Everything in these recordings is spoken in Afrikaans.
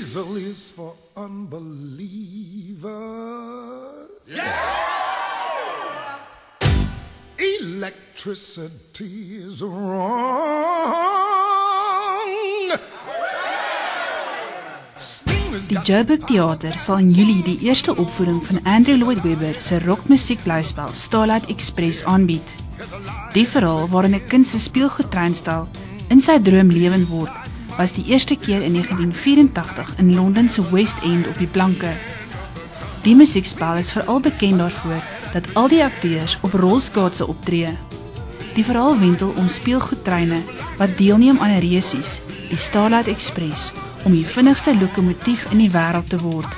Diesel is for unbelievers. Electricity is wrong. Die Joburg Theater sal in Julie die eerste opvoering van Andrew Lloyd Webber se rockmusiekblyspel Starlight Express aanbied. Die verhaal waarin 'n kind se speelgoedtreinstel in sy droom lewend word, was die eerste keer in 1984 in Londen se West End op die planke. Die musiekspel is veral bekend daarvoor dat al die akteurs op rolskaatse optree. Die verhaal wentel om speelgoedtreine wat deelneem aan 'n resies, die Starlight Express, om die vinnigste lokomotief in die wêreld te word.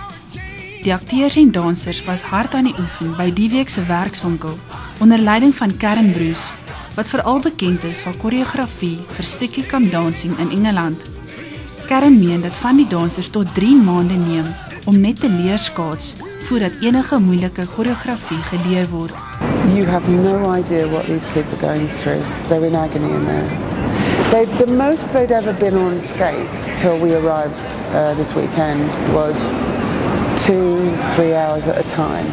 Die akteurs en dansers was hard aan die oefen by die week se werkswinkel onder leiding van Karen Bruce, wat veral bekend is vir koreografie vir Strictly Come Dancing in Engeland. Karen meen dat van die dansers tot 3 maande neem om net te leer skaats voordat enige moeilike koreografie geleer word. You have no idea what these kids are going through. They're in agony in there. The most they'd ever been on skates till we arrived this weekend was 2-3 hours at a time.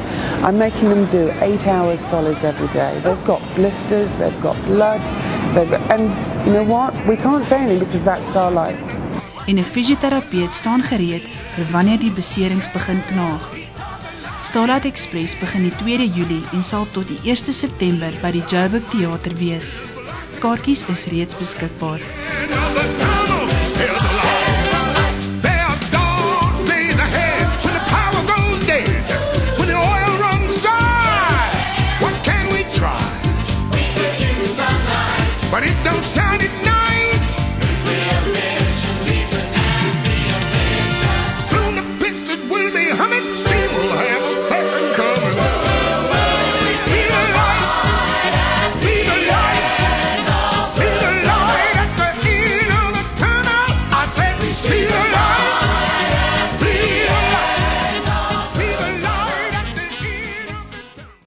I'm making them do 8 hours solids every day. They've got blisters, they've got blood, and you know what? We can't say anything because that's Starlight. En 'n fisioterapeut staan gereed vir wanneer die beserings begin knaag. Starlight Express begin die 2de Julie en sal tot die 1 September by die Joburg Theater wees. Kaartjies is reeds beskikbaar.